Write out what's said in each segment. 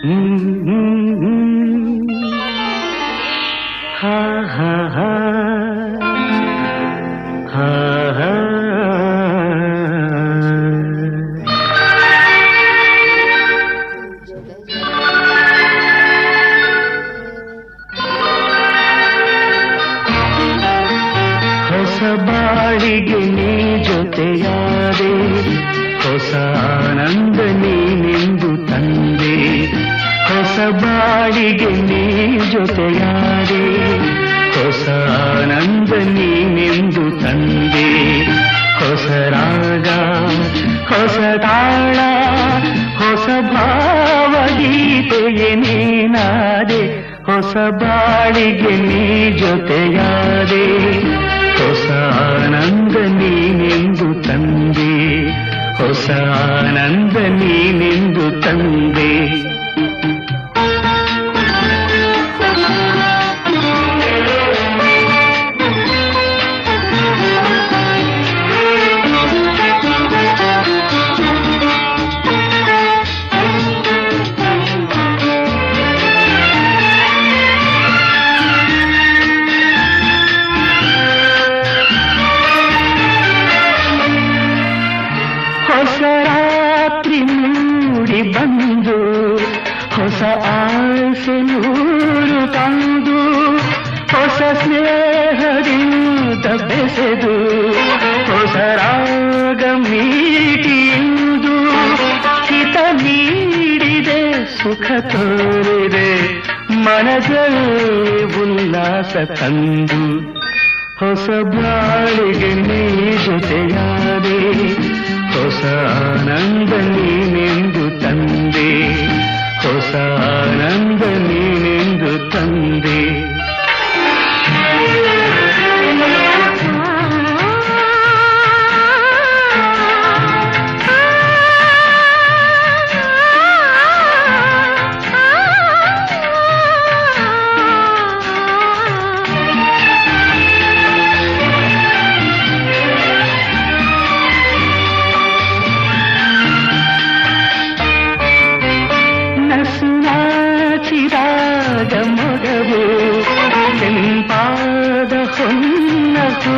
ಹಾ ಹಾ ಹಾ ಹಾ ಹಾ ಹೊಸ ಬಾಳಿಗೆ ನೀ ಜೊತೆಯಾದೆ, ಹೊಸ ಆನಂದ ನೀನೆಂದು ತಂದೆ. ಹೊಸ ಬಾಳಿಗೆ ನೀ ಜೊತೆಯಾದೆ, ಹೊಸ ಆನಂದ ನೀನೆಂದು ತಂದೆ. ಹೊಸ ರಾಗ, ಹೊಸ ತಾಳ, ಹೊಸ ಭಾವಗೀತೆಯೇ ನೀನಾದೆ. ಹೊಸ ಬಾಳಿಗೆ ನೀ ಜೊತೆಯಾದೆ, ಹೊಸ ಆನಂದ ನೀನೆಂದು ತಂದೆ. ಹೊಸ ಆನಂದ ನೀನೆಂದು ತಂದೆ. ಹೊಸ ರಾತ್ರಿ ಮೂಡಿ ಬಂದು, ಹೊಸ ಆಸೆ ನೂರು ತಂದು, ಹೊಸ ಸ್ನೇಹದಿಂದ ಬೆಸೆದು, ಹೊಸ ರಾಗ ಮೀಟಿಯುವುದು. ಹಿತ ನೀಡಿದೆ, ಸುಖ ತೋರಿದೆ, ಮನದಲ್ಲಿ ಉಲ್ಲಾಸ ತಂದು. ಹೊಸ ಬಾಳಿಗೆ ನೀ ಜೊತೆಯಾದೆ, ಹೊಸ ಆನಂದ ನೀನೆಂದು ತಂದೆ. ಹೊಸ ಆನಂದ ನೀನೆಂದು ತಂದೆ. ಚಿರಾಗ ಮೊಗವು ಕೆಂಪಾದ ಹೊನ್ನವು,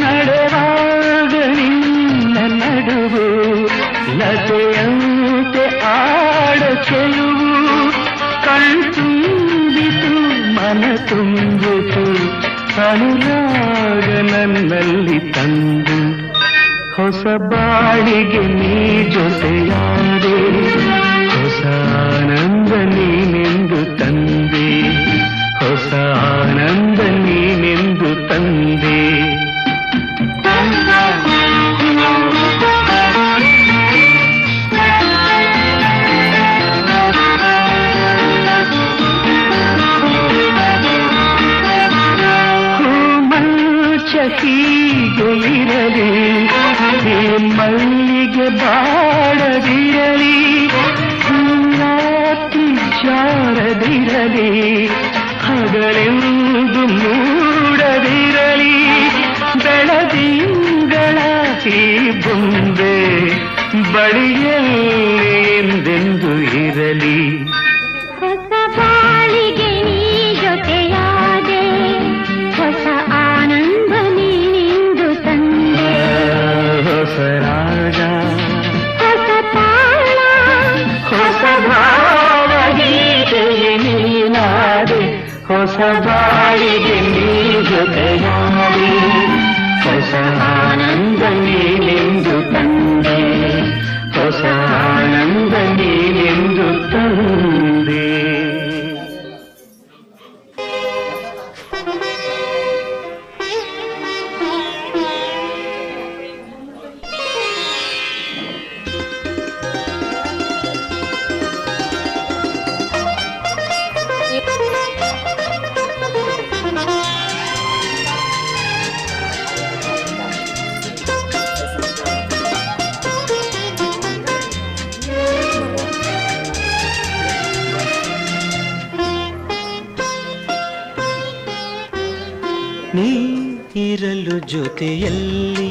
ನಡೆವಾಗ ನಿನ್ನ ನಡುವು ಲತೆಯಂತೆ ಆಡ ಚೆಲುವು. ಕಣ್ತುಂಬಿತು, ಮನ ತುಂಬಿತು, ಅನುರಾಗ ನನ್ನಲ್ಲಿ ತಂದು. ಹೊಸ ಬಾಳಿಗೆ ನೀ ಜೊತೆಯಾದೆ, ಹೊಸ ಆನಂದ ನೀನೆಂದು ತಂದೆ. ಹೊಸ ಆನಂದ ನೀನೆಂದು ತಂದೆ. ಹೀಗೆ ಇರಲಿ, ಮಲ್ಲಿಗೆ ಬಾಡದಿರಲಿ, ರಾತ್ರಿ ಜಾರದಿರಲಿ, ಹಗಲೆಂದು ಮೂಡದಿರಲಿ, ಬೆಳದಿಂಗಳ ಈ ಬೊಂಬೆ ಬಳಿಯಲ್ಲಿ ಎಂದೆಂದು ಇರಲಿ. ಹೊಸ ಬಾಳಿಗೆ ನೀ ಜೊತೆಯಾದೆ, ಹೊಸ ಆನಂದ ನೀನೆಂದು ತಂದೆ. ಹೊಸ ರಾಗ, ಹೊಸ ತಾಳ, ಹೊಸ ಭಾವಗೀತೆಯೇ ನೀನಾದೆ. ಹೊಸ ಬಾಳಿಗೆ ನೀ ಜೊತೆಯಾದೆ, ಹೊಸ ಆನಂದ ನೀನೆಂದು ತಂದೆ. ಹೊಸ ಆನಂದ ನೀನೆಂದು ತಂದೆ. ನೀ ಇರಲು ಜೊತೆಯಲ್ಲಿ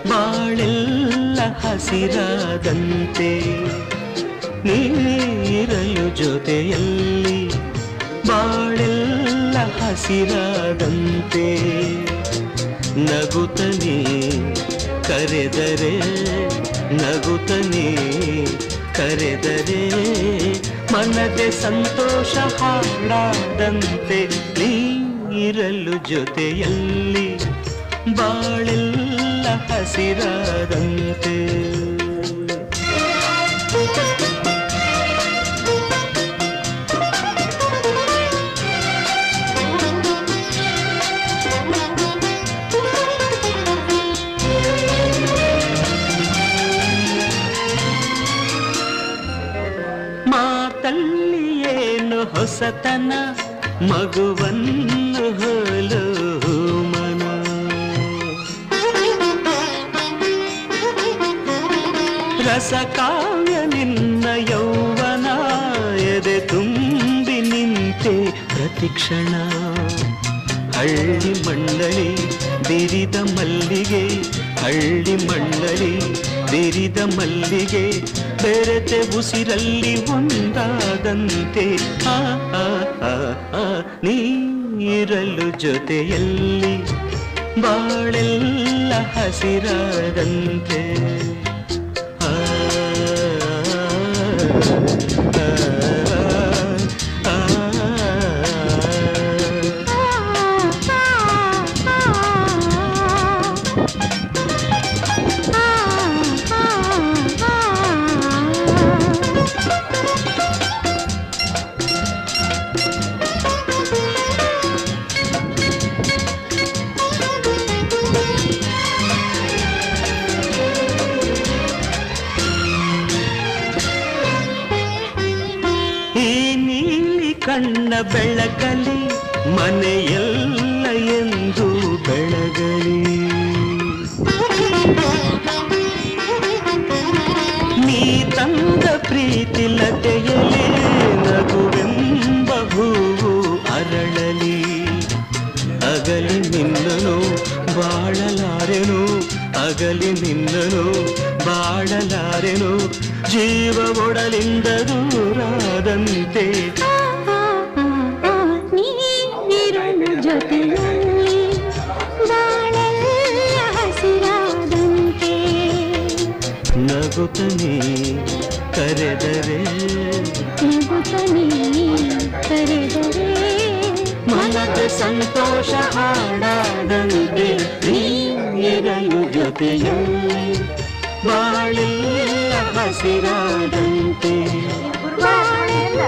ಬಾಳೆಲ್ಲ ಹಸಿರಾದಂತೆ, ನೀರಲು ಜೊತೆಯಲ್ಲಿ ಬಾಳೆಲ್ಲ ಹಸಿರಾದಂತೆ, ನಗುತ್ತನೆ ಕರೆದರೆ ನಗುತ್ತನೆ ಕರೆದರೆ ಮನದೆ ಸಂತೋಷ ಹಾಡಾದಂತೆ, ನೀರಲು ಜೊತೆಯಲ್ಲಿ ಬಾಳೆಲ್ಲ ಹಸಿರಾದಂತೆ. ಮಾತಲ್ಲಿ ಏನು ಹೊಸತನ, ಮಗುವನ್ನು ಹೋಲು ಮನ, ರಸಕಾವ್ಯ ನಿನ್ನ ಯೌವನ, ಎದೆ ತುಂಬಿ ನಿಂತೆ ಪ್ರತಿಕ್ಷಣ, ಹಳ್ಳಿ ಮಂಡಳಿ ಬಿರಿದ ಮಲ್ಲಿಗೆ, ಹಳ್ಳಿ ಮಂಡಳಿ ಬಿರಿದ ಮಲ್ಲಿಗೆ, ಬೆರೆತೆ ಉಸಿರಲ್ಲಿ ಒಂದಾದಂತೆ, ಆ ಆ ಆ ಆ ನೀರಲು ಜೊತೆಯಲ್ಲಿ ಬಾಳೆಲ್ಲ ಹಸಿರಾದಂತೆ. ಆ ಆ, ಆ, ಆ, ಈ ನೀಲಿ ಕಣ್ಣ ಬೆಳಕಲಿ ಮನೆಯೆಲ್ಲ ಎಂದು ಬೆಳಗಲಿ, ನೀ ತಂದ ಪ್ರೀತಿ ಲತೆಯಲೇ ನಗುವೆಂಬ ಹೂವು ಅರಳಲಿ, ಅಗಲಿ ನಿನ್ನನು ಬಾಳಲಾರೆನು, ಅಗಲಿ ನಿನ್ನನು ಬಾಳಲಾರೆನು, ಜೀವ ಒಡಲಿಂದ ದೂರಾದಂತೆ, ನೀರಲು ಜೊತೆಯಲ್ಲಿ ಬಾಳೆಲ್ಲ ಹಸಿರಾದಂತೆ, ನಗುತ್ತನೆ ಕರೆದರೆ ನಗುತ್ತನೆ ಕರೆದರೆ ಮನದ ಸಂತೋಷ ಹಾಡಾದಂತೆ, ನೀರಲು ಜೊತೆಯಲ್ಲಿ ಬಾಳೆಲ್ಲ ಹಸಿರಾದಂತೆ, ಬಾಳೆಲ್ಲ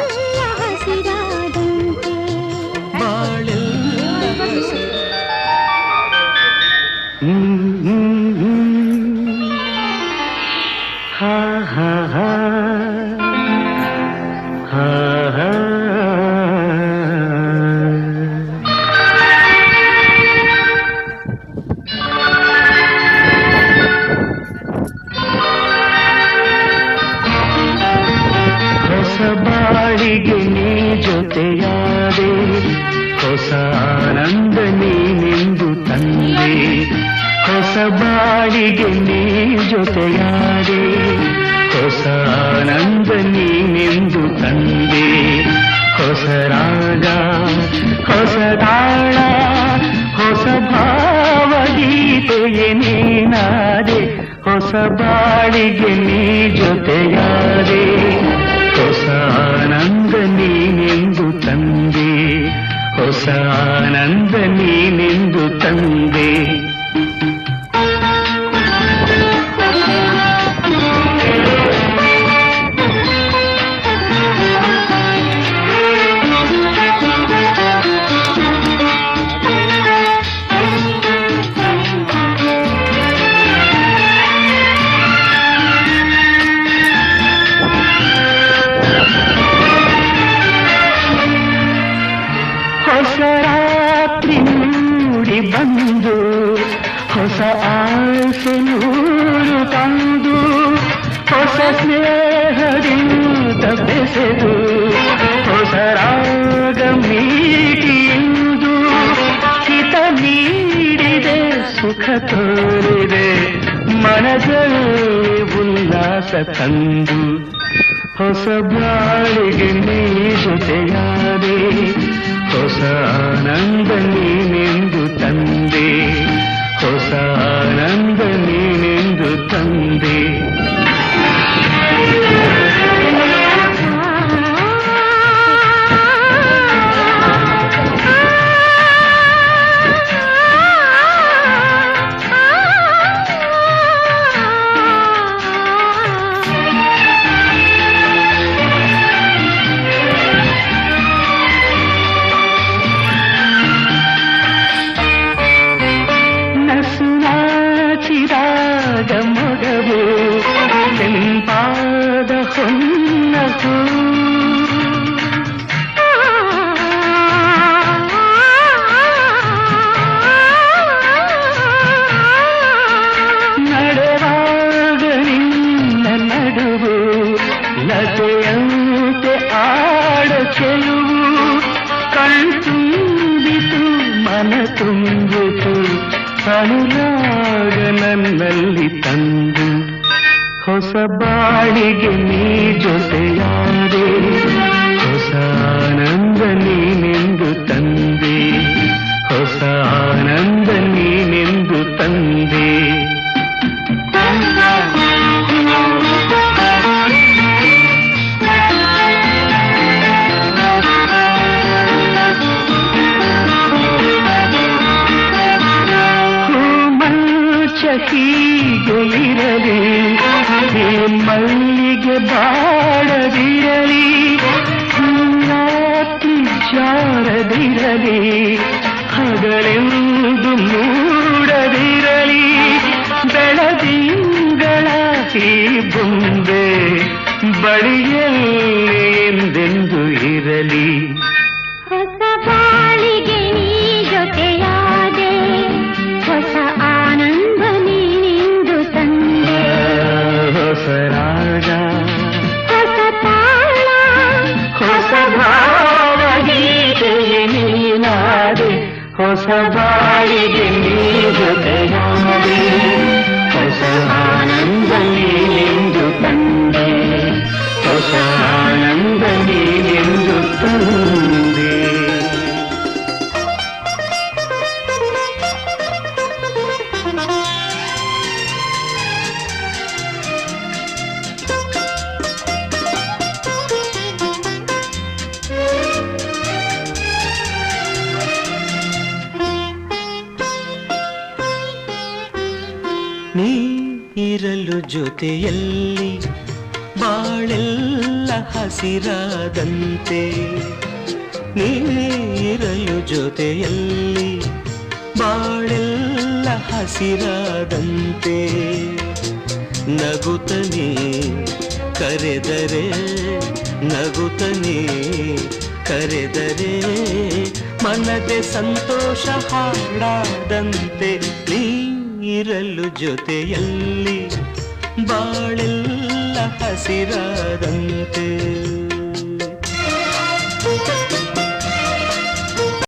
ಹಸಿರಾದಂತೆ, ಬಾಳೆಲ್ಲ ಹಸಿರಾದಂತೆ. ಹಾ ಹಾ ಹಾ ಹಾ ಹಾ. ಹೊಸ ಬಾಳಿಗೆ ನೀ ಜೊತೆಯಾದೆ, ಹೊಸ ಆನಂದ ನೀನೆಂದು ತಂದೆ, ಹೊಸ ಬಾಳಿಗೆ ನೀ ಜೊತೆಯಾದೆ, ಹೊಸ ಆನಂದ ನೀನೆಂದು ತಂದೆ, ಹೊಸ ರಾಗ ಹೊಸ ತಾಳ ಹೊಸ ಭಾವಗೀತೆಯೇ ನೀನಾದೆ, ಹೊಸ ಬಾಳಿಗೆ ನೀ ಜೊತೆಯಾದೆ, ಹೊಸ ಆನಂದ ನೀನೆಂದು ತಂದೆ, ಹೊಸ ಆನಂದ ನೀನೆಂದು ತಂದೆ. ಹೊಸ ರಾತ್ರಿ ಮೂಡಿ ಬಂದು, ಹೊಸ ಆಸೆ ನೂರು ತಂದು, ಹೊಸ ಸ್ನೇಹದಿಂದ ಬೆಸೆದು, ಹೊಸ ರಾಗ ಮೀಟಿಯುವುದು, ಹಿತ ನೀಡಿ ತೋರಿದೆ ಮನದಲ್ಲಿ ಉಲ್ಲಾಸ ತಂದು ಹೊಸ ಬಾಳಿಗೆ ನೀ ಜೊತೆಯಾದೆ ಹೊಸ ಆನಂದ ನೀನೆಂದು ತಂದೆ ಹೊಸ ಆನಂದ ನೀನೆಂದು ತಂದೆ ಮೊಗವು ಕೆಂಪಾದ ಹೊನ್ನಸು ನಡೆವಾಗ ನಿನ್ನ ನಡುವು ಲತೆಯಂತೆ ಆಡ ಚೆಲುವು ಕಣ್ತುಂಬಿತು ಮನ ತುಂಬಿತು ಅನುರಾಗ ನನ್ನಲ್ಲಿ ತಂದು ಹೊಸ ಬಾಳಿಗೆ ನೀ ಜೊತೆಯಾದೆ ಹೊಸ ಆನಂದ ನೀನೆಂದು ತಂದೆ ಹೊಸ ಆನಂದ ನೀನೆಂದು ತಂದೆ ಹೀಗೆ ಇರಲಿ ಮಲ್ಲಿಗೆ ಬಾಡದಿರಲಿ ರಾತ್ರಿ ಜಾರದಿರಲಿ ಹಗಲೆಂದು ಮೂಡದಿರಲಿ ಬೆಳದಿಂಗಳ ಈ ಬೊಂಬೆ ಬಳಿಯಲ್ಲಿ ಎಂದೆಂದು ಇರಲಿ ಹೊಸ ಬಾಳಿಗೆ ನೀ ಜೊತೆಯಾದೆ ಹೊಸ ಆನಂದ ನೀನೆಂದು ತಂದೆ ಹೊಸ ರಾಗ ಹೊಸ ತಾಳ ಹೊಸ ಭಾವಗೀತೆಗೆ ನೀನಾದೆ ಹೊಸ ಬಾಳಿಗೆ ನೀ ಜೊತೆಯಾದೆ ಹೊಸ ಆನಂದ ನೀನೆಂದು ತಂದೆ ಹೊಸ ಆನಂದ ನೀನೆಂದು ತಂದೆ ನೀ ಇರಲು ಜೊತೆಯಲ್ಲಿ ಬಾಳೆಲ್ಲ ಹಸಿರಾದಂತೆ ನೀ ಇರಲು ಜೊತೆಯಲ್ಲಿ ಬಾಳೆಲ್ಲ ಹಸಿರಾದಂತೆ ನಗುತ್ತನೇ ಕರೆದರೆ ನಗುತ್ತನೇ ಕರೆದರೆ ಮನದೆ ಸಂತೋಷ ಹಾಡಾದಂತೆ ನೀ ಇರಲು ಜೊತೆಯಲ್ಲಿ ಬಾಳೆಲ್ಲ ಹಸಿರಾದಂತೆ